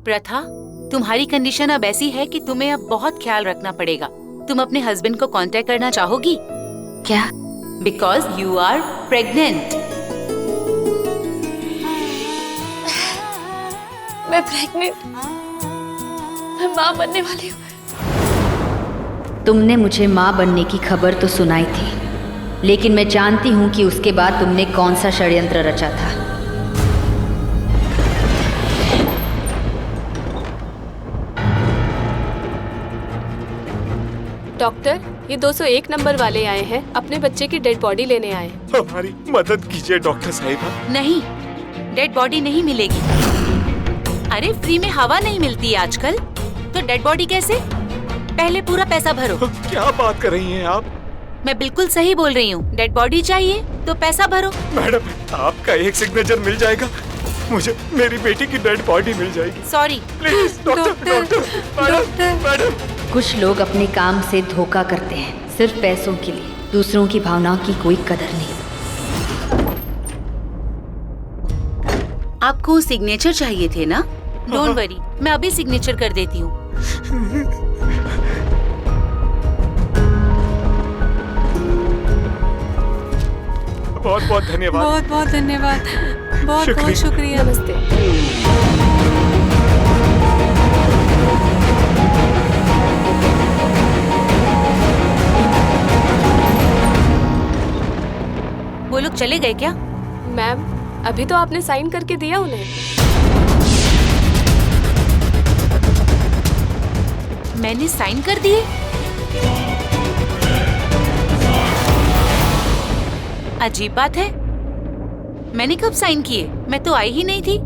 प्रथा, तुम्हारी कंडीशन अब ऐसी है कि तुम्हें अब बहुत ख्याल रखना पड़ेगा। तुम अपने हस्बैंड को कांटेक्ट करना चाहोगी? क्या? Because you are pregnant. मैं प्रेग्नेंट, मैं माँ बनने वाली हूँ। तुमने मुझे माँ बनने की खबर तो सुनाई थी, लेकिन मैं जानती हूँ कि उसके बाद तुमने कौन सा षड्यंत्र रचा था। डॉक्टर, ये 201 नंबर वाले आए हैं, अपने बच्चे की डेड बॉडी लेने आए। हमारी मदद कीजिए डॉक्टर साहिबा। नहीं, डेड बॉडी नहीं मिलेगी। अरे फ्री में हवा नहीं मिलती आजकल, तो डेड बॉडी कैसे? पहले पूरा पैसा भरो। क्या बात कर रही हैं आप? मैं बिल्कुल सही बोल रही हूँ। डेड बॉडी चाहिए तो पैसा भरो। मैडम, आपका एक सिग्नेचर मिल जाएगा, मुझे मेरी बेटी की डेड बॉडी मिल जाएगी। सॉरी। Please doctor, madam. कुछ लोग अपने काम से धोखा करते हैं सिर्फ पैसों के लिए। दूसरों की भावनाओं की कोई कदर नहीं। आपको सिग्नेचर चाहिए थे ना? डोंट वरी, मैं अभी सिग्नेचर कर देती हूँ। बहुत बहुत धन्यवाद। बहुत बहुत धन्यवाद। बहुत बहुत शुक्रिया। नमस्ते। वो लोग चले गए क्या? मैम, अभी तो आपने साइन करके दिया उन्हें। मैंने साइन कर दिए? अजीब बात है, मैंने कब साइन किए? मैं तो आई ही नहीं थी।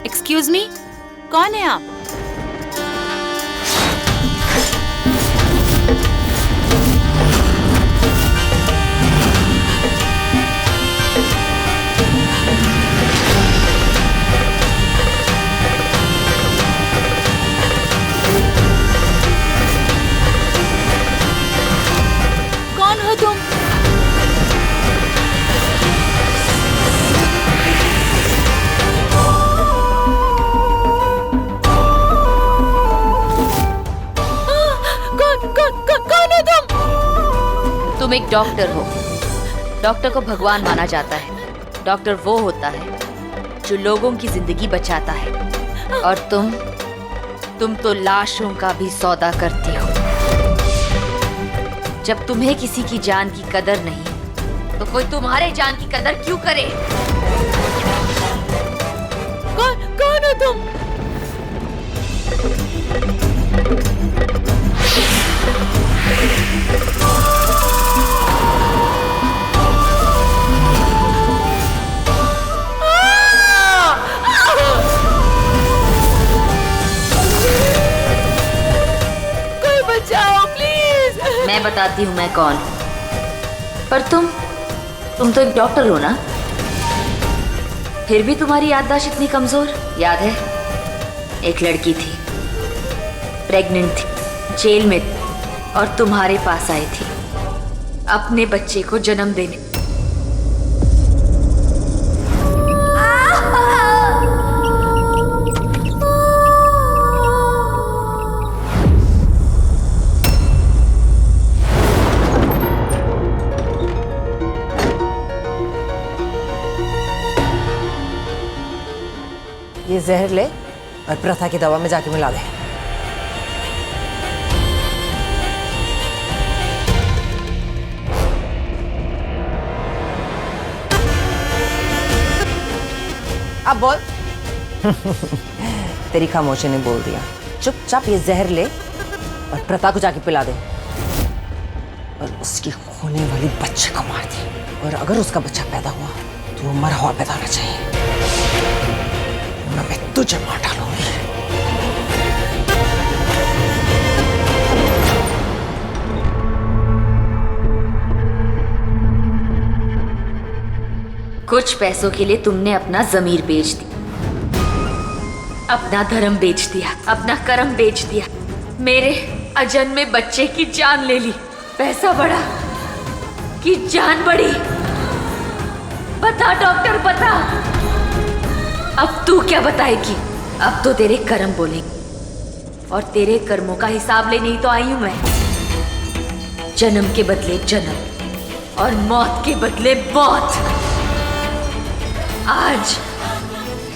एक्सक्यूज मी, कौन है आप? कौन हो तुम? कौन हो तुम? तुम एक डॉक्टर हो। डॉक्टर को भगवान माना जाता है। डॉक्टर वो होता है जो लोगों की जिंदगी बचाता है, और तुम तो लाशों का भी सौदा करती हो। जब तुम्हें किसी की जान की कदर नहीं, तो कोई तुम्हारे जान की कदर क्यों करे? कौन हो तुम? कोई बचाओ प्लीज। मैं बताती हूँ मैं कौन हूँ। पर तुम तो एक डॉक्टर हो ना? फिर भी तुम्हारी याददाश्त इतनी कमजोर। याद है, एक लड़की थी, प्रेग्नेंट थी, जेल में थी, और तुम्हारे पास आई थी अपने बच्चे को जन्म देने। ये जहर ले और प्रथा की दवा में जाके मिला दे। अब बोल। तेरी खामोशी ने बोल दिया। चुपचाप ये जहर ले और प्रथा को जाके पिला दे, और उसकी होने वाली बच्चे को मार दे। और अगर उसका बच्चा पैदा हुआ तो वो मरा हुआ पैदा होना चाहिए, मैं तुझे मार डालूंगी। कुछ पैसों के लिए तुमने अपना जमीर बेच दी, अपना धर्म बेच दिया, अपना कर्म बेच दिया, मेरे अजन्मे बच्चे की जान ले ली। पैसा बढ़ा कि जान बड़ी। बता डॉक्टर बता, अब तू क्या बताएगी? अब तो तेरे कर्म बोलेंगे और तेरे कर्मों का हिसाब लेने ही तो आई हूं मैं। जन्म के बदले जन्म और मौत के बदले मौत।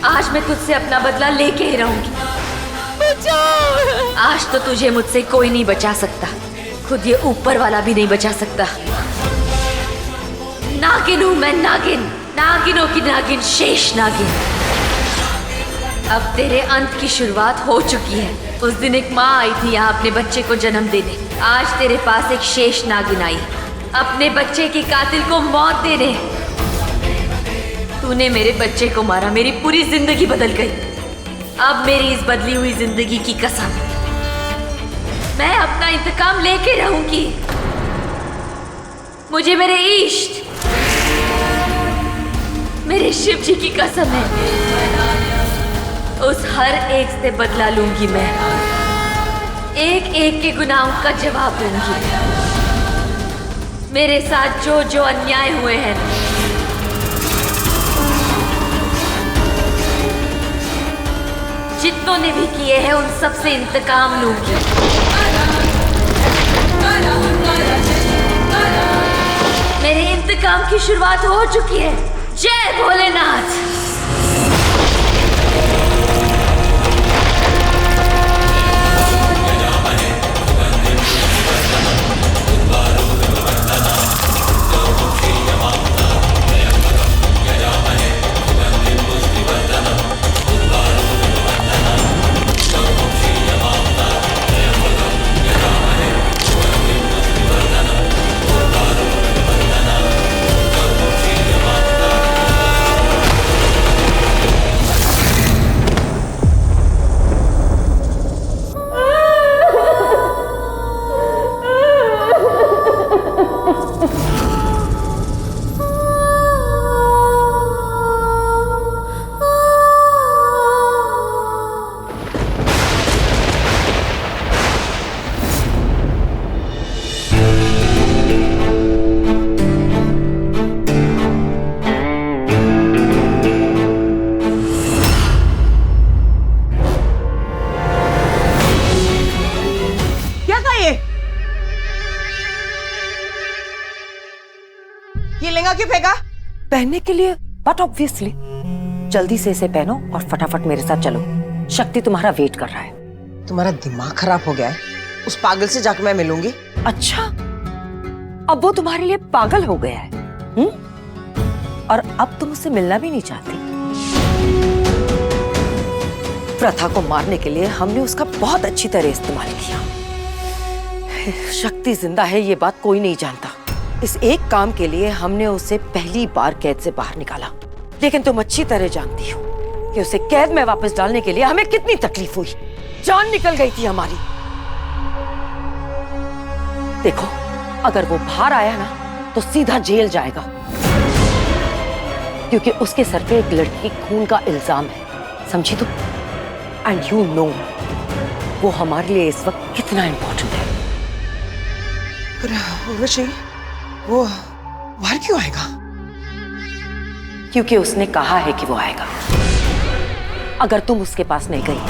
आज मैं तुझसे अपना बदला लेके ही रहूंगी। आज तो तुझे मुझसे कोई नहीं बचा सकता, खुद ये ऊपर वाला भी नहीं बचा सकता। नागिन हूं मैं, नागिन, नागिनों की नागिन, शेष नागिन। अब तेरे अंत की शुरुआत हो चुकी है। उस दिन एक माँ आई थी यहाँ अपने बच्चे को जन्म देने, आज तेरे पास एक शेष नागिन आई अपने बच्चे के कातिल को मौत देने। तूने मेरे बच्चे को मारा, मेरी पूरी जिंदगी बदल गई। अब मेरी इस बदली हुई जिंदगी की कसम, मैं अपना इंतकाम लेके रहूंगी। मुझे मेरे इष्ट, मेरे शिव जी की कसम है, उस हर एक से बदला लूंगी मैं। एक एक के गुनाहों का जवाब दूंगी। मेरे साथ जो जो अन्याय हुए हैं, जितनों ने भी किए हैं, उन सब से इंतकाम लूंगी। मेरे इंतकाम की शुरुआत हो चुकी है। जय भोलेनाथ। ये लहंगा क्यों फेंका? पहनने के लिए, बट ऑब्वियसली। जल्दी से इसे पहनो और फटाफट मेरे साथ चलो। शक्ति तुम्हारा वेट कर रहा है। तुम्हारा दिमाग खराब हो गया है। उस पागल से जाकर मैं मिलूंगी। अच्छा, अब वो तुम्हारे लिए पागल हो गया है, और अब तुम उससे मिलना भी नहीं चाहती। प्रथा को मारने के लिए हमने उसका बहुत अच्छी तरह इस्तेमाल किया। शक्ति जिंदा है ये बात कोई नहीं जानता। इस एक काम के लिए हमने उसे पहली बार कैद से बाहर निकाला, लेकिन तुम अच्छी तरह जानती हो कि उसे कैद में वापस डालने के लिए हमें कितनी तकलीफ हुई। जान निकल गई थी हमारी। देखो, अगर वो बाहर आया ना तो सीधा जेल जाएगा, क्योंकि उसके सर पे एक लड़की के खून का इल्जाम है, समझी तुम? एंड यू नो वो हमारे लिए इस वक्त कितना इंपॉर्टेंट है। पर वो बाहर क्यों आएगा? क्योंकि उसने कहा है कि वो आएगा। अगर तुम उसके पास नहीं गई,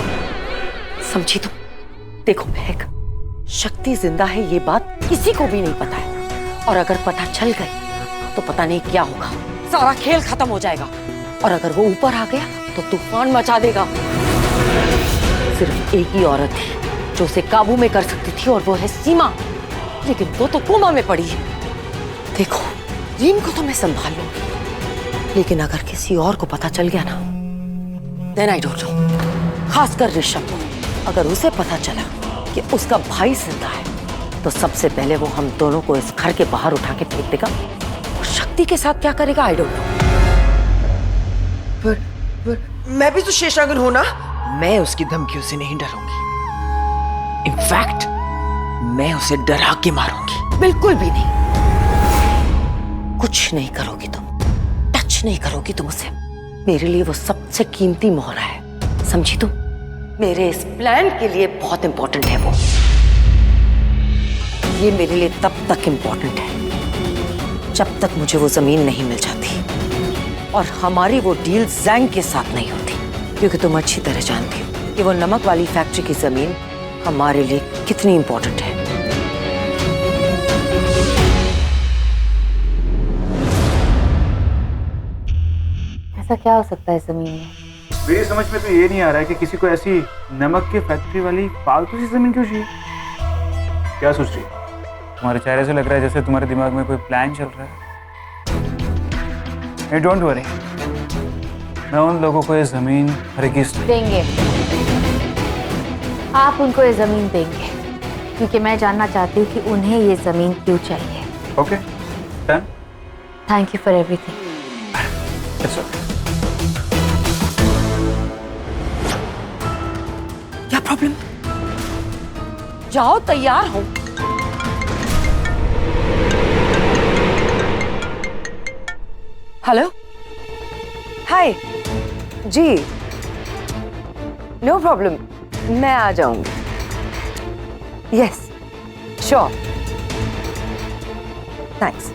समझी तुम? देखो महक, शक्ति जिंदा है ये बात किसी को भी नहीं पता है, और अगर पता चल गई तो पता नहीं क्या होगा। सारा खेल खत्म हो जाएगा, और अगर वो ऊपर आ गया तो तूफान मचा देगा। सिर्फ एक ही औरत है जो उसे काबू में कर सकती थी, और वो है सीमा, लेकिन वो तो कोमा में पड़ी है। देखो, रीम को तो मैं संभाल लूंगी, लेकिन अगर किसी और को पता चल गया ना, देन आई डोंट नो, खासकर ऋषभ को। अगर उसे पता चला कि उसका भाई जिंदा है, तो सबसे पहले वो हम दोनों को इस घर के बाहर उठा के फेंक देगा। और शक्ति के साथ क्या करेगा आई डोंट नो। पर मैं भी तो शेषनागिन हूं ना। मैं उसकी धमकियों से नहीं डरूंगी। इनफैक्ट मैं उसे डरा के मारूंगी। बिल्कुल भी नहीं, कुछ नहीं करोगी तुम, टच नहीं करोगी तुम उसे। मेरे लिए वो सबसे कीमती मोहरा है, समझी तुम? मेरे इस प्लान के लिए बहुत इंपॉर्टेंट है वो। ये मेरे लिए तब तक इंपॉर्टेंट है जब तक मुझे वो जमीन नहीं मिल जाती और हमारी वो डील जैंग के साथ नहीं होती, क्योंकि तुम अच्छी तरह जानती हो कि वो नमक वाली फैक्ट्री की जमीन हमारे लिए कितनी इंपॉर्टेंट है। ऐसा क्या हो सकता है जमीन में? मेरी समझ में तो ये नहीं आ रहा है कि किसी को ऐसी नमक की फैक्ट्री वाली फालतू सी जमीन क्यों चाहिए। क्या सोच रही है? तुम्हारे चेहरे से लग रहा है जैसे तुम्हारे दिमाग में कोई प्लान चल रहा है। डोंट वरी, मैं उन लोगों को ये जमीन हरगिज़ देंगे। आप उनको ये जमीन देंगे क्योंकि मैं जानना चाहती हूँ कि उन्हें ये जमीन क्यों चाहिए। Okay done. Thank you for everything. It's okay. क्या प्रॉब्लम? जाओ, तैयार हो। हेलो, हाय जी, नो प्रॉब्लम, मैं आ जाऊंगी। Yes sure, thanks.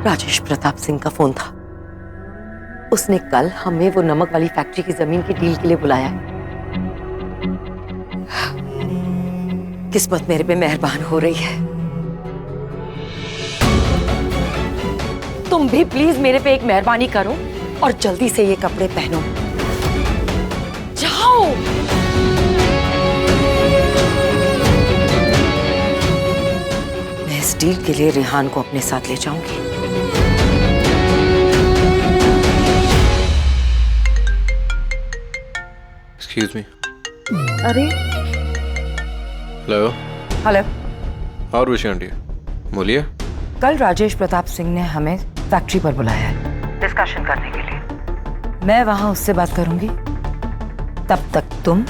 Rajesh Pratap Singh का फोन था। उसने कल हमें वो नमक वाली फैक्ट्री की जमीन की डील के लिए बुलाया है। किस्मत मेरे पे मेहरबान हो रही है। तुम भी प्लीज मेरे पे एक मेहरबानी करो और जल्दी से ये कपड़े पहनो। जाओ। मैं इस डील के लिए रेहान को अपने साथ ले जाऊंगी। Excuse me. अरे हेलो। हेलो, और विषय आंटी बोलिए। कल राजेश प्रताप सिंह ने हमें फैक्ट्री पर बुलाया है डिस्कशन करने के लिए। मैं वहां उससे बात करूंगी, तब तक तुम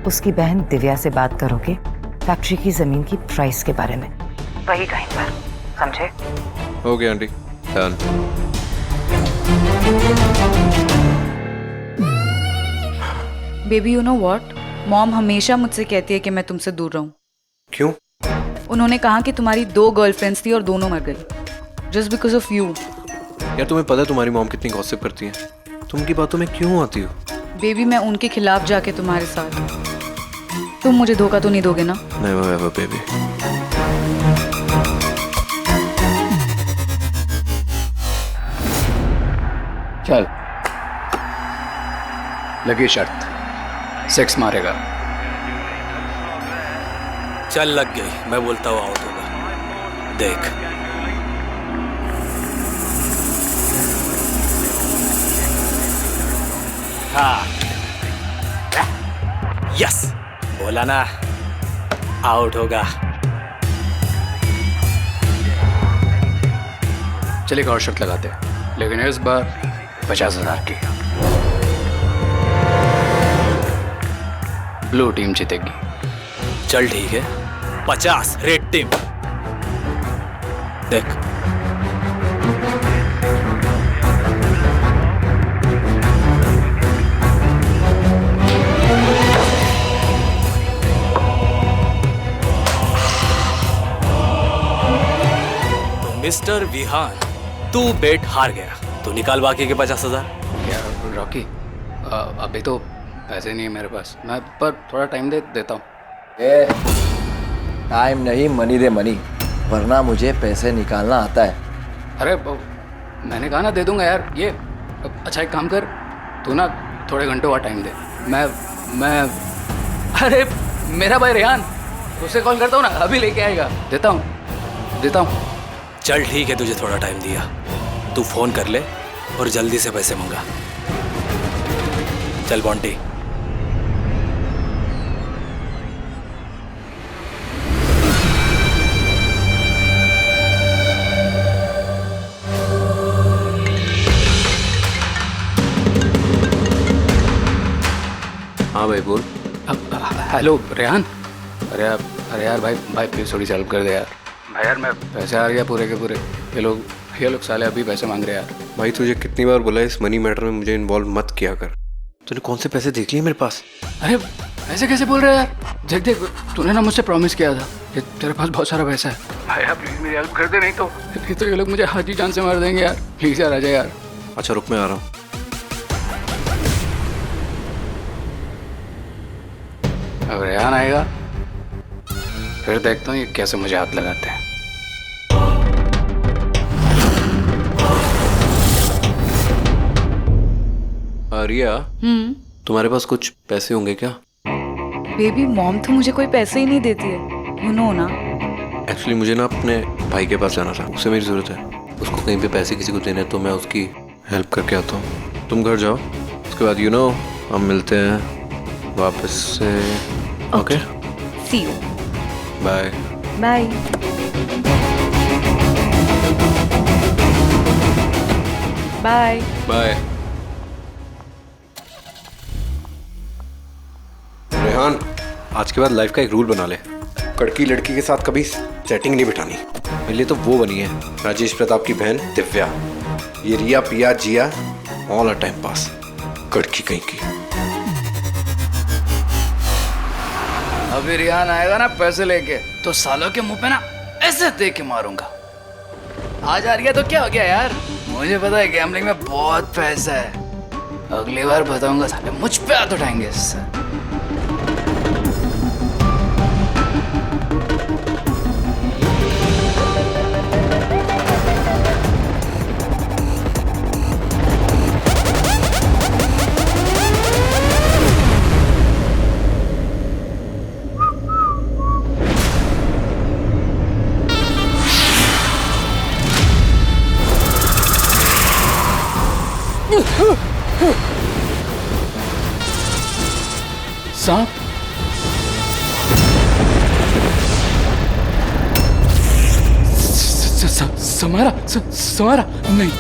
उसकी बहन दिव्या से बात करोगे फैक्ट्री की जमीन की प्राइस के बारे में, वही टाइम पर, समझे? Okay aunty, done. Baby you know what, mom हमेशा मुझसे कहती है कि मैं तुमसे दूर रहूं। क्यों? उन्होंने कहा कि तुम्हारी 2 गर्लफ्रेंड्स थी और दोनों मर गई जस्ट बिकॉज ऑफ यू। यार तुम्हें पता है तुम्हारी मॉम कितनी गॉसिप करती है, तुम उनकी बातों में क्यों आती हो? बेबी मैं उनके खिलाफ जाके तुम्हारे साथ, तुम मुझे धोखा तो नहीं दोगे ना? Never ever baby. चल लगी शर्त, सेक्स मारेगा। चल लग गई, मैं बोलता हूँ आउट होगा, देख। हाँ यस, बोला ना आउट होगा। चल एक और शर्त लगाते हैं, लेकिन इस बार 50,000 की। ब्लू टीम जीतेगी। चल ठीक है, 50 रेड टीम। देख तो मिस्टर विहान, तू बेट हार गया, तो निकाल बाकी के 50,000। क्या रॉकी, अभी तो पैसे नहीं है मेरे पास, मैं पर थोड़ा टाइम देता हूँ। टाइम नहीं, मनी दे मनी, वरना मुझे पैसे निकालना आता है। अरे मैंने कहा ना दे दूंगा यार। ये अच्छा एक काम कर, तू ना थोड़े घंटों और टाइम दे। मैं अरे मेरा भाई रेहान, उससे कॉल करता हूँ ना, अभी लेके आएगा। देता हूँ। चल ठीक है, तुझे थोड़ा टाइम दिया, तू फोन कर ले और जल्दी से पैसे मंगा। चल बॉन्टी। हाँ भाई बोल। हेलो रेहान। अरे यार भाई प्लीज थोड़ी सी हेल्प कर दे यार। भाई यार मैं पैसे हार गया पूरे के पूरे। ये लोग साले अभी पैसे मांग रहे हैं यार। भाई तुझे कितनी बार बोला इस मनी मैटर में मुझे इन्वॉल्व मत किया कर। तूने कौन से पैसे देख लिए मेरे पास? अरे ऐसे कैसे बोल रहे हैं यार? देख तूने ना मुझसे प्रॉमिस किया था ये तेरे पास बहुत सारा पैसा है भाई यार, प्लीज मेरी हेल्प कर दे, नहीं तो ये लोग मुझे हाथी जान से मार देंगे यार। प्लीज यार, आ जा यार। अच्छा रुक, मैं आ रहा हूँ। अब रेहान आएगा फिर देखता हूँ ये कैसे मुझे हाथ लगाते हैं। रिया, तुम्हारे पास कुछ पैसे होंगे क्या? बेबी मॉम तो मुझे कोई पैसे ही नहीं देती है, यू नो ना। एक्चुअली मुझे ना अपने भाई के पास जाना था, उससे मेरी ज़रूरत है। उसको कहीं पे पैसे किसी को देने हैं तो मैं उसकी हेल्प करके आता हूँ। तुम घर जाओ, उसके बाद यू नो हम मिलते हैं वापस से। Okay, see you. Bye bye. Bye bye. Rehan, आज के बाद लाइफ का एक रूल बना ले, कड़की लड़की के साथ कभी सेटिंग नहीं बिठानी। मेरे लिए तो वो बनी है राजेश प्रताप की बहन दिव्या। ये रिया पिया जिया ऑल अ टाइम पास, कड़की कहीं की। अभी रेहान आएगा ना पैसे लेके, तो सालों के मुंह पे ना ऐसे दे के मारूंगा। आज आ गया तो क्या हो गया यार, मुझे पता है गैम्बलिंग में बहुत पैसा है। अगली बार बताऊंगा, साले मुझ पे हाथ उठाएंगे इससे। सांप? समारा नहीं।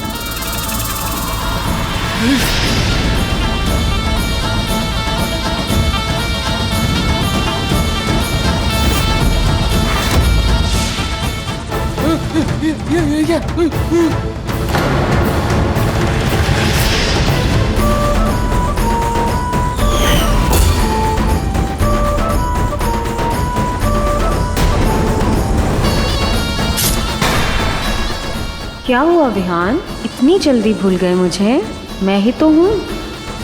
क्या हुआ विहान, इतनी जल्दी भूल गए मुझे? मैं ही तो हूँ,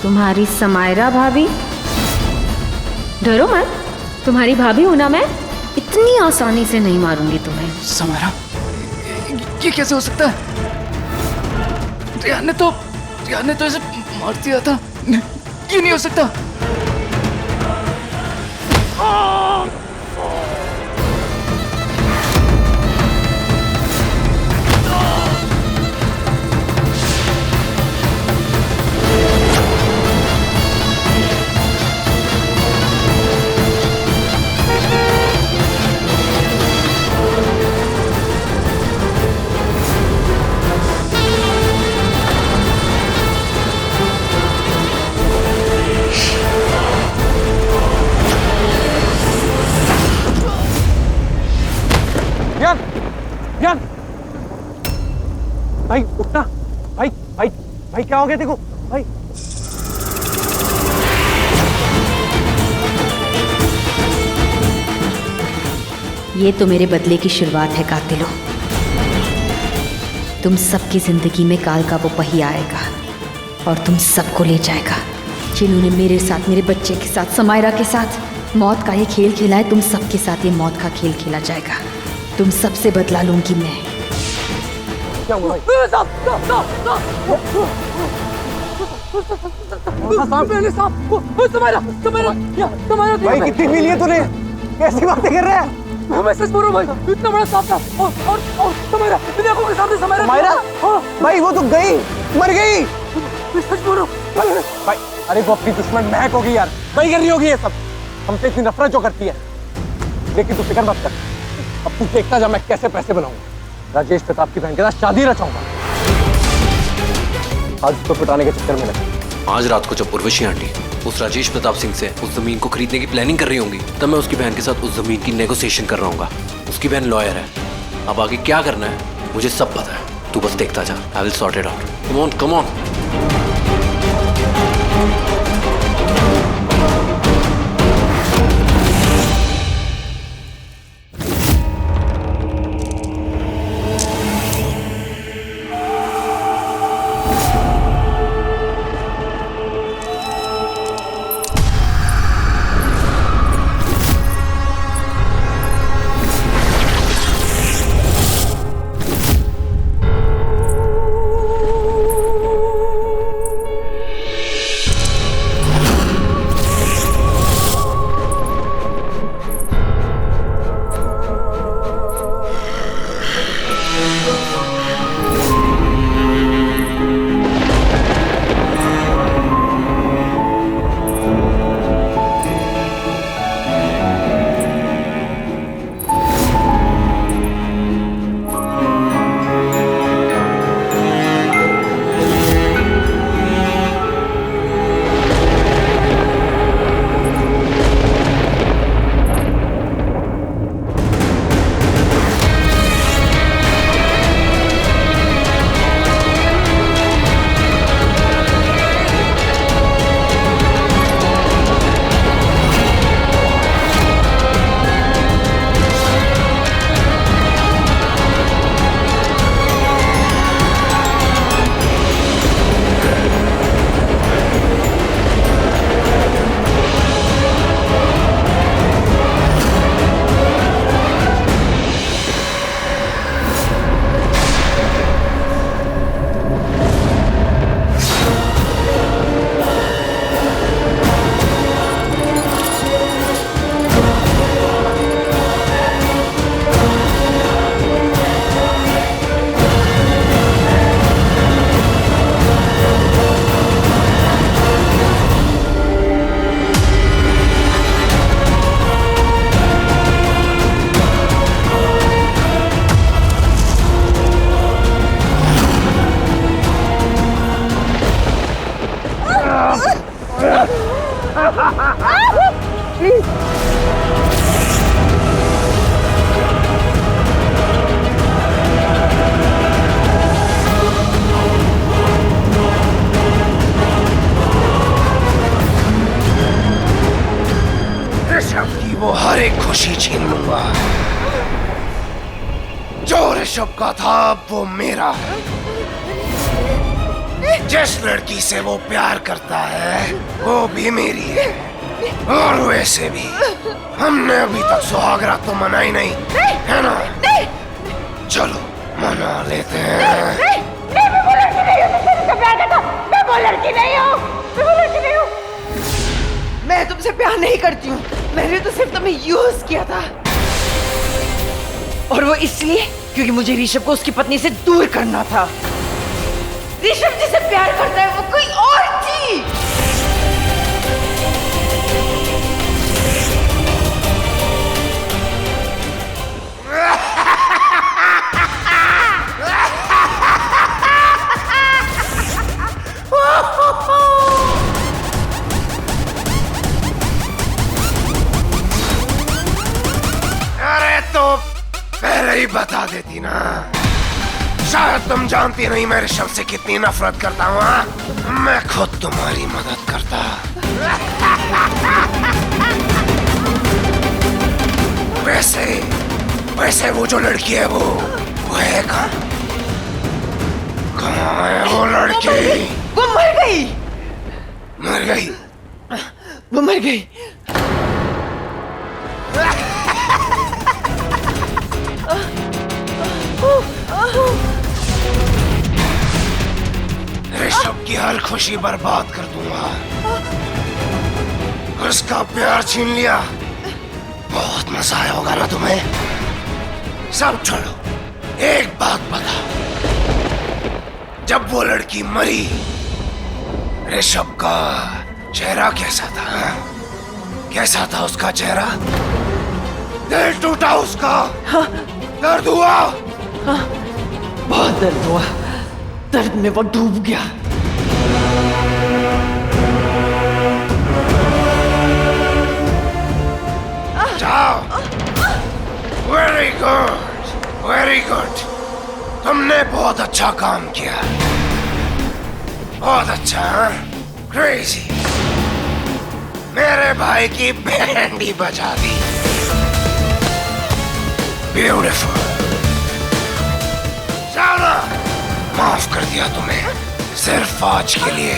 तुम्हारी समायरा भाभी। डरो मत, तुम्हारी भाभी हूँ ना मैं, इतनी आसानी से नहीं मारूंगी तुम्हें। समायरा, ये कैसे हो सकता है? रेहान ने तो ऐसे मार दिया था, ये नहीं हो सकता। भाई उठना, भाई भाई भाई क्या हो गया देखो भाई। ये तो मेरे बदले की शुरुआत है कातिलों। तुम सबकी जिंदगी में काल का वो पहिया आएगा और तुम सबको ले जाएगा। जिन्होंने मेरे साथ, मेरे बच्चे के साथ, समायरा के साथ मौत का ये खेल खेला है, तुम सबके साथ ये मौत का खेल खेला जाएगा। तुम सबसे बदला लूंगी मैं। क्या हुआ भाई? भाई कितनी मिली है तूने? कैसी बातें कर रहा है? मैं सच बोल रहा हूँ भाई, इतना बड़ा सांप था। और समायरा, मेरी आंखों के सामने समायरा। भाई वो तो गई, मर गई। मैं सच बोल रहा हूँ भाई। अरे वो अपनी दुश्मन महक होगी यार, वही कर रही होगी ये सब। हमसे इतनी नफरत जो करती है। लेकिन तू फिक्र मत कर, अब तू देखता जा मैं कैसे पैसे बनाऊंगा। राजेश प्रताप की बहन के साथ शादी रचाऊंगा। आज उसको पिटाने के चक्कर में लगा। आज रात को जब उर्वशी आंटी उस राजेश प्रताप सिंह से उस जमीन को खरीदने की प्लानिंग कर रही होंगी, तब मैं उसकी बहन के साथ उस जमीन की नेगोशिएशन कर रहा हूँगा। उसकी बहन लॉयर है, अब आगे क्या करना है मुझे सब पता है। तू बस देखता जा, I will sort it out. Come on come on. Please. Rishabh की वो हर एक खुशी छीन लूंगा। जो ऋषभ का था वो मेरा है। जिस लड़की से वो प्यार करता है वो भी मेरी है। और वैसे भी हमने अभी तक सुहागरात तो मनाई नहीं, है ना? चलो मना लेते हैं। मैं वो लड़की नहीं हूँ। मैं तुमसे प्यार नहीं करती हूँ। मैंने तो सिर्फ तुम्हें यूज किया था, और वो इसलिए क्योंकि मुझे ऋषभ को उसकी पत्नी से दूर करना था। ऋषभ जिसे प्यार करता है वो कोई और थी। अरे तो पहले ही बता देती ना। शायद तुम जानती नहीं मैं ऋषभ से कितनी नफरत करता हूँ। हाँ? मैं खुद तुम्हारी मदद करता। वैसे वो जो लड़की है वो है कहाँ? कहाँ है वो लड़की? वो मर गई। मर गई? वो मर गई। ऋषभ की हर खुशी बर्बाद कर दूंगा। उसका प्यार छीन लिया। बहुत मजा आया होगा ना तुम्हें? सब छोड़ो, एक बात बता। जब वो लड़की मरी, ऋषभ का चेहरा कैसा था? कैसा था उसका चेहरा? दिल टूटा उसका? हाँ। दर्द हुआ? हाँ, बहुत दर्द हुआ। दर्द में वो डूब गया। जाओ। Very good, very good. तुमने बहुत अच्छा काम किया। बहुत अच्छा। क्रेजी। मेरे भाई की बैंड ही बजा दी। ब्यूटीफुल। जाओ ना, माफ कर दिया तुम्हें, सिर्फ आज के लिए।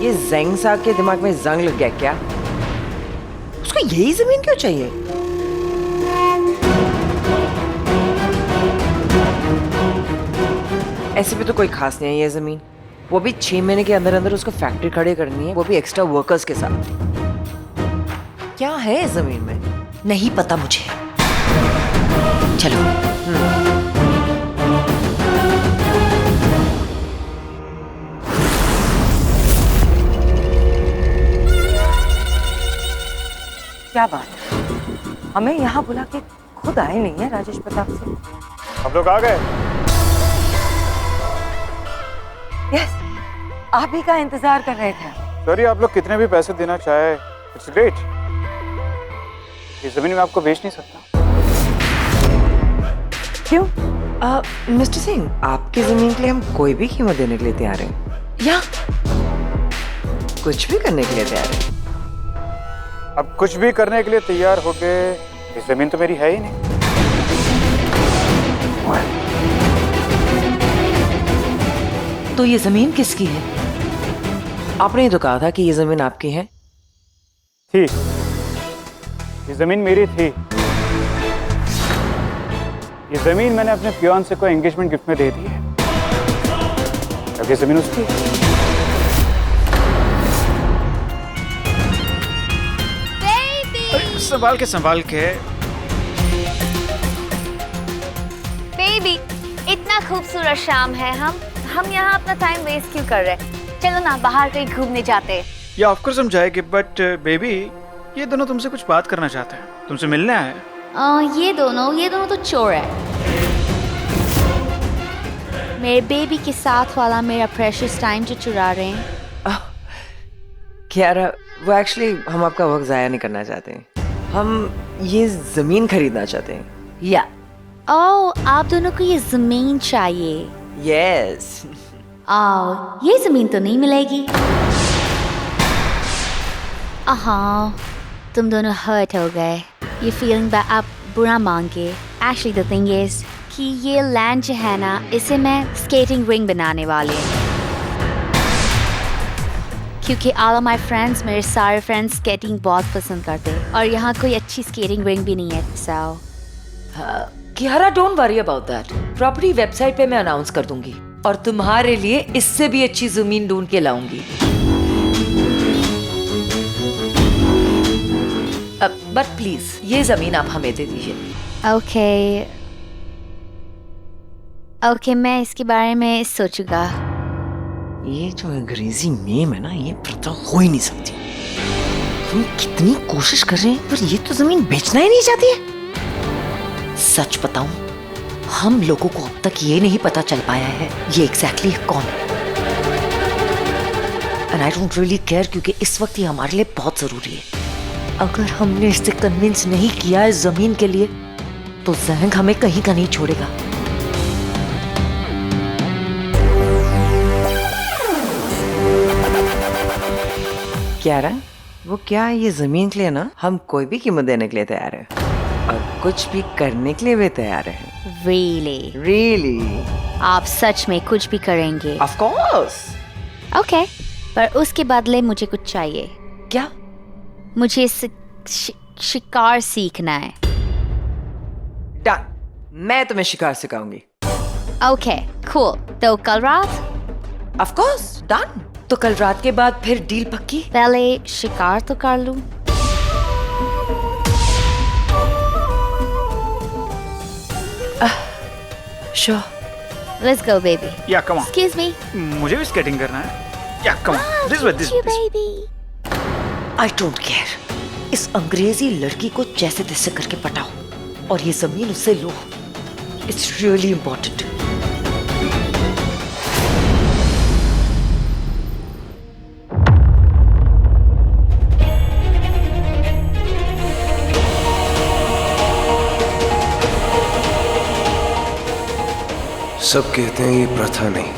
ये ज़ेंग साहब के दिमाग में जंग लग गया क्या? उसको यही जमीन क्यों चाहिए? ऐसे भी तो कोई खास नहीं है ये जमीन। वो भी 6 महीने के अंदर अंदर उसको फैक्ट्री खड़े करनी है, वो भी एक्स्ट्रा वर्कर्स के साथ। क्या है इस जमीन में? नहीं पता मुझे। चलो। क्या बात है? हमें यहाँ बुला के खुद आए नहीं है राजेश प्रताप सिंह। आप लोग आ गए? यस, आप ही का इंतजार कर रहे थे। सॉरी, आप लोग कितने भी पैसे देना चाहे, इट्स ग्रेट। इस जमीन में आपको बेच नहीं सकता। क्यों? मिस्टर सिंह, आपकी जमीन के लिए हम कोई भी कीमत देने के लिए तैयार हैं, या कुछ भी करने के लिए तैयार हैं। अब कुछ भी करने के लिए तैयार हो गए। इस जमीन तो मेरी है ही नहीं। तो ये जमीन किसकी है? आपने ही तो कहा था कि ये जमीन आपकी है। थी, ये जमीन मेरी थी। ये जमीन मैंने अपने फियांसे को एंगेजमेंट गिफ्ट में दे दी है। जबकि जमीन उसकी। संभाल के बेबी, इतना खूबसूरत शाम है, हम यहाँ अपना टाइम वेस्ट क्यों कर रहे हैं? चलो ना बाहर कहीं घूमने जाते हैं। या ऑफ कोर्स हम जाएंगे, बट बेबी ये दोनों तुमसे कुछ बात करना चाहते हैं, तुमसे मिलने आए हैं। ये दोनों तो चोर है। मेरे बेबी के साथ वाला मेरा प्रेशियस टाइम जो चुरा रहे हैं। कियारा, वो एक्चुअली हम आपका वक्त जाया नहीं करना चाहते हैं, हम ये जमीन खरीदना चाहते हैं। या ओह, आप दोनों को ये जमीन चाहिए? यस। ये जमीन तो नहीं मिलेगी। तुम दोनों हर्ट हो गए। ये फीलिंग आप बुरा मांगे। एक्चुअली द थिंग इज कि ये लैंड जो है ना, इसे मैं स्केटिंग रिंग बनाने वाली हूँ, क्योंकि ऑल ऑफ माय फ्रेंड्स, मेरे सारे फ्रेंड्स स्केटिंग बहुत पसंद करते हैं और यहाँ कोई अच्छी स्केटिंग रिंग भी नहीं है। So Kiara, don't worry about that. Property website पे मैं अनाउंस कर दूंगी और तुम्हारे लिए इससे भी अच्छी जमीन ढूंढ के लाऊंगी। बट प्लीज ये जमीन आप हमें दे दीजिए। ओके, मैं इसके बारे में सोचूंगा। ये जो अंग्रेजी नेम है ना, ये प्रथा हो ही नहीं सकती। तुम कितनी कोशिश कर रहे हैं पर ये तो जमीन बेचना ही नहीं चाहती है। सच बताऊं, हम लोगों को अब तक ये नहीं पता चल पाया है ये एग्जैक्टली कौन है। And I don't really care, क्योंकि इस वक्त ये हमारे लिए बहुत जरूरी है। अगर हमने इसे कन्विंस नहीं किया इस जमीन के लिए, तो जहंग हमें कहीं का नहीं छोड़ेगा। कियारा, वो क्या ये जमीन के लिए ना हम कोई भी कीमत देने के लिए तैयार है और कुछ भी करने के लिए भी तैयार है। Really? आप सच में कुछ भी करेंगे? Of course. Okay, पर उसके बदले मुझे कुछ चाहिए। क्या? मुझे शिकार सीखना है। डन, मैं तुम्हें शिकार सिखाऊंगी। Okay, cool. तो कल रात? Of course, done. तो कल रात के बाद फिर डील पक्की? पहले शिकार तो कर लूं। Sure. Let's go, baby. Yeah, come on. Excuse me. मुझे भी स्केटिंग करना है। Yeah, come on. This way, this way. baby. I don't care. इस अंग्रेजी लड़की को जैसे तैसे करके पटाओ और ये जमीन उससे लो। It's really important. सब कहते हैं ये प्रथा नहीं,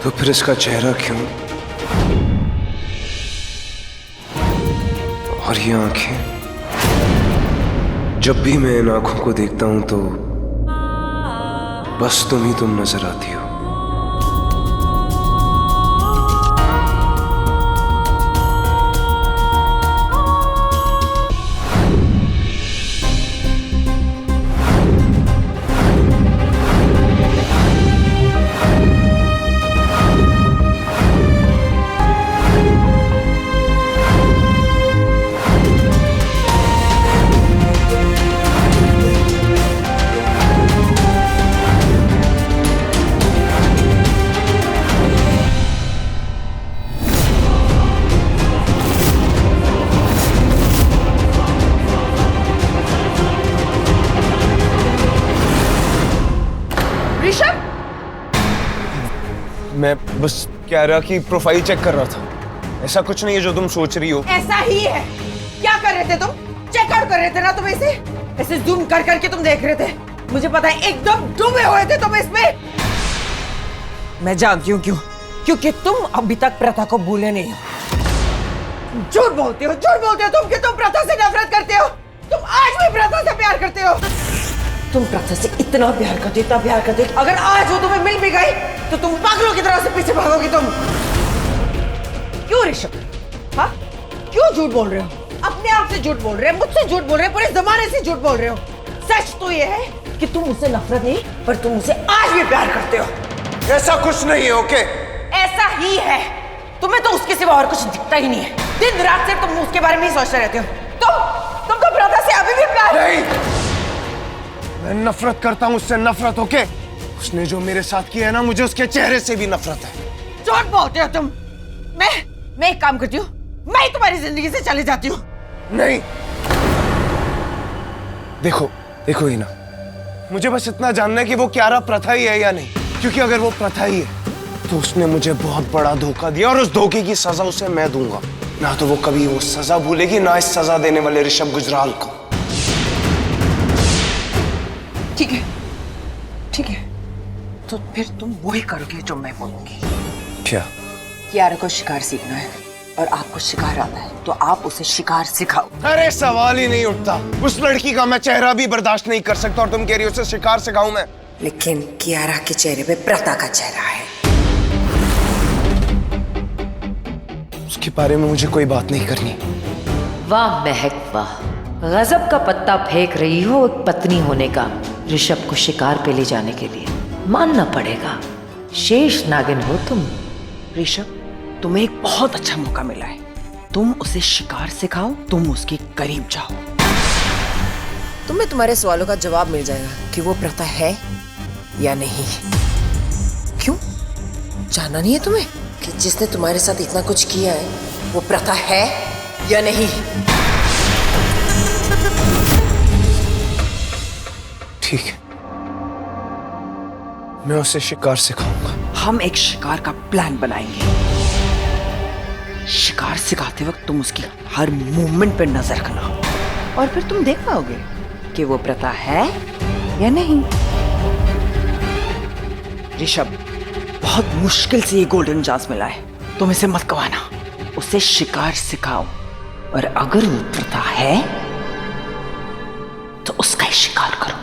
तो फिर इसका चेहरा क्यों? और ये आंखें, जब भी मैं इन आंखों को देखता हूं तो बस तुम ही तुम नजर आती हो। मैं बस कियारा की प्रोफाइल चेक कर रहा था। ऐसा कुछ नहीं है जो तुम सोच रही हो। ऐसा ही है। क्या कर रहे थे तुम? चेकआउट कर रहे थे ना तुम इसे? ऐसे जूम कर करके तुम देख रहे थे। मुझे पता है एकदम डूबे हुए थे तुम इसमें। मैं जानती हूँ क्यों। क्योंकि तुम अभी तक प्रथा को भूले नहीं हो। झूठ बोलते हो तुम कि तुम प्रथा से नफरत करते हो। तुम आज भी प्रथा से प्यार करते हो। तुम प्रथा से इतना प्यार करते हो। अगर आज वो तुम्हें मिल भी गई तो तुम पागलों की तरह से पीछे भागोगे तुम। क्यों ऋषभ? हाँ, क्यों झूठ बोल रहे हो? अपने आप से झूठ बोल रहे हो, मुझसे झूठ बोल रहे हो, पूरे जमाने से झूठ बोल रहे हो। सच तो ये है कि तुम मुझसे नफरत नहीं, पर तुम मुझसे आज भी प्यार करते हो। ऐसा कुछ नहीं है, ओके? ऐसा ही है। तुम्हें तो उसके सिवा और कुछ दिखता ही नहीं है। दिन रात सिर्फ तुम उसके बारे में ही सोचते रहते हो। तुम तो प्रथा से अभी भी प्यार। नहीं, मैं नफरत करता हूँ उससे, नफरत। ओके, उसने जो मेरे साथ किया है ना, मुझे उसके चेहरे से भी नफरत है। झूठ बोलते हो तुम। मैं एक काम करती हूँ, मैं ही तुम्हारी जिंदगी से चली जाती हूँ। नहीं, देखो ही ना, मुझे बस इतना जानना है कि वो क्यारा प्रथा ही है या नहीं। क्योंकि अगर वो प्रथा ही है तो उसने मुझे बहुत बड़ा धोखा दिया, और उस धोखे की सजा उसे मैं दूंगा। ना तो वो कभी वो सजा भूलेगी, ना इस सजा देने वाले ऋषभ गुजराल को। ठीक है, तो फिर तुम वही करोगे जो मैं बोलूंगी। क्या? कियारा को शिकार सीखना है और आपको शिकार आता है, तो आप उसे शिकार सिखाओ। अरे सवाल ही नहीं उठता। उस लड़की का मैं चेहरा भी बर्दाश्त नहीं कर सकता, और तुम कह रही हो उसे शिकार सिखाऊं मैं? लेकिन कियारा के चेहरे पे प्रथा का चेहरा है। उसके बारे में मुझे कोई बात नहीं करनी। वाह महक वाह, गजब का पत्ता फेंक रही हो एक पत्नी होने का ऋषभ को शिकार पे ले जाने के लिए। मानना पड़ेगा, शेष नागिन हो तुम। ऋषभ, तुम्हें एक बहुत अच्छा मौका मिला है। तुम उसे शिकार सिखाओ, तुम उसके करीब जाओ। तुम्हें तुम्हारे सवालों का जवाब मिल जाएगा कि वो प्रथा है या नहीं। क्यों? जानना नहीं है तुम्हें कि जिसने तुम्हारे साथ इतना कुछ किया है वो प्रथा है या नहीं? ठीक है, मैं उसे शिकार सिखाऊंगा। हम एक शिकार का प्लान बनाएंगे। शिकार सिखाते वक्त तुम उसकी हर मूवमेंट पर नजर रखना, और फिर तुम देख पाओगे कि वो प्रथा है या नहीं। ऋषभ, बहुत मुश्किल से ये गोल्डन चांस मिला है, तुम इसे मत गवाना। उसे शिकार सिखाओ, और अगर वो प्रथा है तो उसका ही शिकार करो।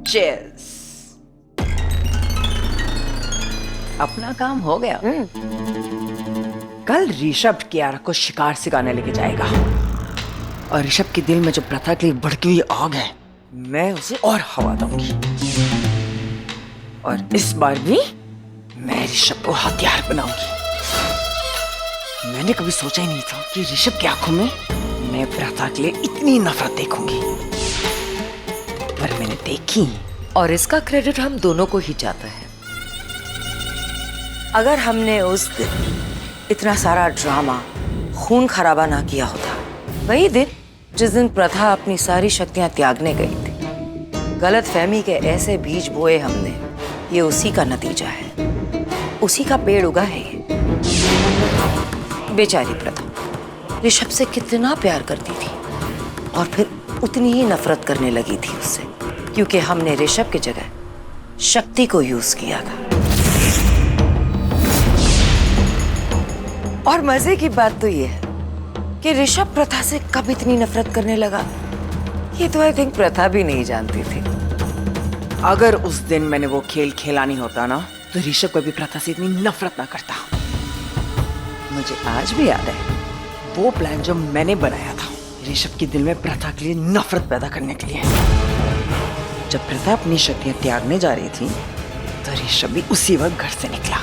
Cheers. अपना काम हो गया। कल ऋषभ कियारा को शिकार सिखाने लेके जाएगा, और ऋषभ के दिल में जो प्रथा के लिए भड़की हुई आग है, मैं उसे और हवा दूंगी। और इस बार भी मैं ऋषभ को हथियार बनाऊंगी। मैंने कभी सोचा ही नहीं था कि ऋषभ की आंखों में मैं प्रथा के लिए इतनी नफरत देखूंगी, पर मैंने देखी। और इसका क्रेडिट हम दोनों को ही जाता है। अगर हमने उस दिन इतना सारा ड्रामा, खून खराबा ना किया होता, वही दिन जिस दिन प्रथा अपनी सारी शक्तियां त्यागने गई थी, गलत फहमी के ऐसे बीज बोए हमने, ये उसी का नतीजा है, उसी का पेड़ उगा है ये। बेचारी प्रथा ऋषभ से कितना प्यार करती थी, और फिर उतनी ही नफरत करने लगी थी उससे, क्योंकि हमने ऋषभ की जगह शक्ति को यूज किया था। और मजे की बात तो ये है कि ऋषभ प्रथा से कब इतनी नफरत करने लगा, ये तो आई थिंक प्रथा भी नहीं जानती थी। अगर उस दिन मैंने वो खेल खेला नहीं होता ना, तो ऋषभ को भी प्रथा से इतनी नफरत ना करता। मुझे आज भी याद है वो प्लान जो मैंने बनाया था ऋषभ के दिल में प्रथा के लिए नफरत पैदा करने के लिए। जब प्रथा अपनी शक्तियां त्यागने जा रही थी, तो ऋषभ भी उसी वक्त घर से निकला।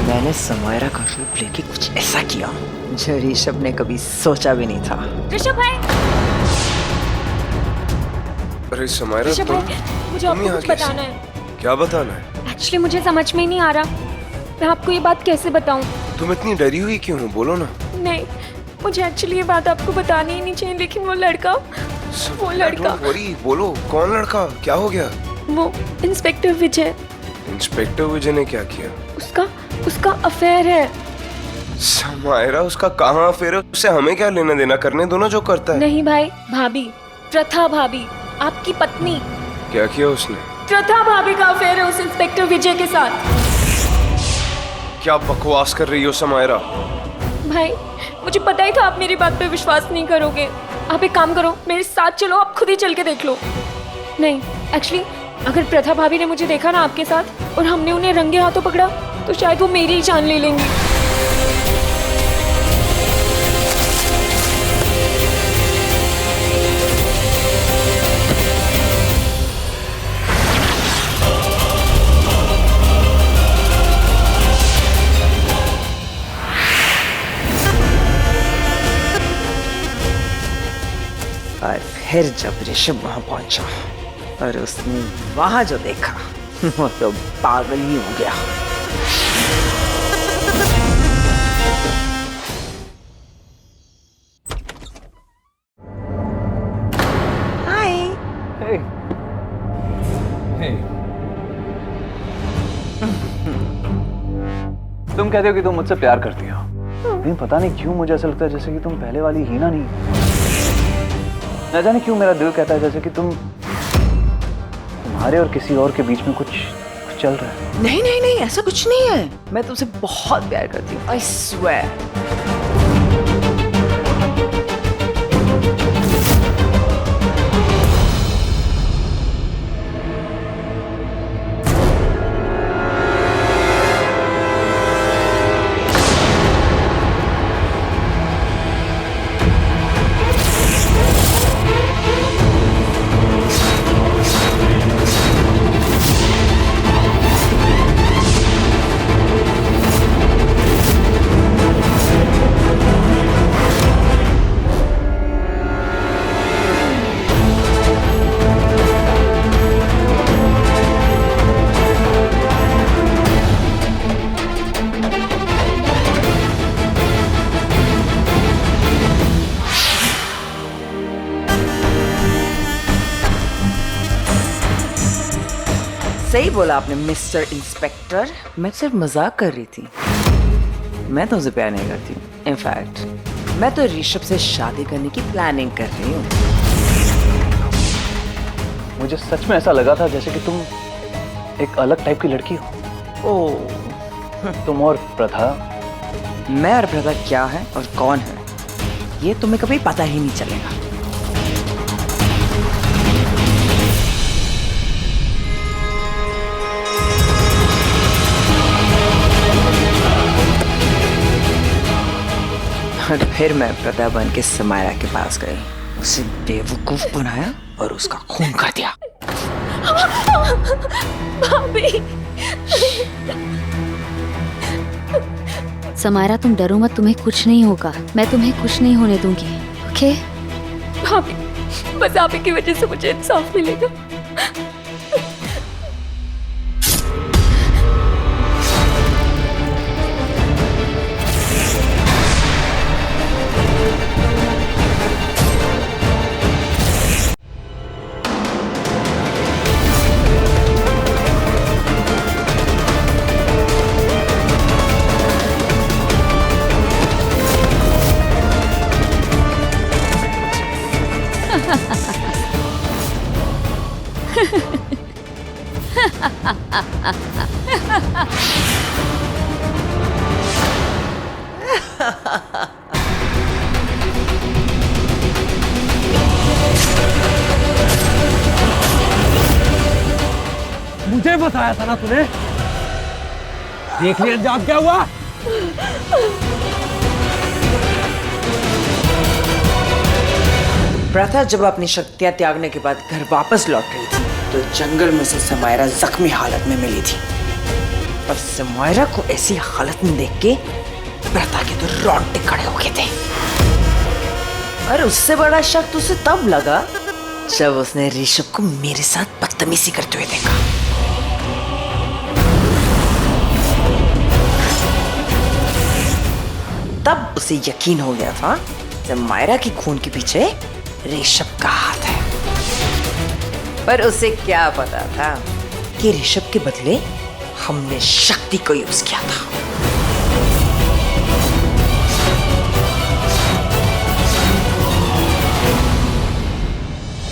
मैंने समायरा का रूप लेके कुछ ऐसा किया जो ऋषभ ने कभी सोचा भी नहीं था। ऋषभ भाई, अरे समायरा, ऋषभ भाई, मुझे आपको कुछ बताना है। क्या बताना है? एक्चुअली मुझे समझ में ही नहीं आ रहा, मैं आपको ये बात कैसे बताऊं। तुम इतनी डरी हुई क्यों हो? बोलो ना। नहीं, मुझे एक्चुअली ये बात आपको बतानी ही नहीं चाहिए, लेकिन वो लड़का बोलो, कौन लड़का? क्या हो गया? वो इंस्पेक्टर विजय। इंस्पेक्टर विजय ने क्या किया? उसका अफेयर है। समायरा, उसका कहाँ अफेयर है? उससे हमें क्या लेना देना? करने दो ना जो करता है। नहीं भाई, भाभी, प्रथा भाभी, आपकी पत्नी। क्या किया उसने? प्रथा भाभी का अफेयर है उस इंस्पेक्टर विजय के साथ। क्या बकवास कर रही हो समायरा? भाई मुझे पता ही था आप मेरी बात पे विश्वास नहीं करोगे। आप एक काम करो, मेरे साथ चलो, आप खुद ही चल के देख लो। नहीं एक्चुअली अगर प्रथा भाभी ने मुझे देखा ना आपके साथ और हमने उन्हें रंगे हाथों पकड़ा तो शायद वो मेरी ही जान ले लेंगी। और फिर जब ऋषभ वहां पहुंचा और उसने वहां जो देखा वो तो पागल ही हो गया। हाय। तुम कहते हो कि तुम मुझसे प्यार करती हो, लेकिन पता नहीं क्यों मुझे ऐसा लगता है जैसे कि तुम पहले वाली हीना नहीं। न जाने क्यों मेरा दिल कहता है जैसे कि तुम्हारे और किसी और के बीच में कुछ चल रहा है। नहीं नहीं नहीं, ऐसा कुछ नहीं है। मैं तुमसे बहुत प्यार करती हूँ, आई स्वेयर। सही बोला आपने मिस्टर इंस्पेक्टर। मैं सिर्फ मजाक कर रही थी। मैं तुमसे प्यार नहीं करती हूँ। इनफैक्ट मैं तो ऋषभ से शादी करने की प्लानिंग कर रही हूँ। मुझे सच में ऐसा लगा था जैसे कि तुम एक अलग टाइप की लड़की हो। ओह, तुम और प्रथा। मैं और प्रथा क्या है और कौन है ये तुम्हें कभी पता ही नहीं चलेगा। और फिर मैं प्रथा बन के समायरा के पास गई, उसे बेवकूफ बनाया और उसका खून कर दिया। भाभी। समायरा तुम डरो मत, तुम्हें कुछ नहीं होगा। मैं तुम्हें कुछ नहीं होने दूंगी, ओके? भाभी बस आप ही की वजह से मुझे इंसाफ मिलेगा। मुझे बताया था ना तूने। देख लिया अंजाम क्या हुआ। प्रथा जब अपनी शक्तियां त्यागने के बाद घर वापस लौट रही थी तो जंगल में से समायरा जख्मी हालत में मिली थी। और समायरा को ऐसी हालत में देख के प्रथा के तो रोंगटे खड़े हो गए थे। और उससे बड़ा शक तो उसे तब लगा जब उसने ऋषभ को मेरे साथ बदतमीजी करते हुए देखा। तब उसे यकीन हो गया था समायरा की खून के पीछे ऋषभ का हाथ है। पर उसे क्या पता था कि ऋषभ के बदले हमने शक्ति को यूज किया था।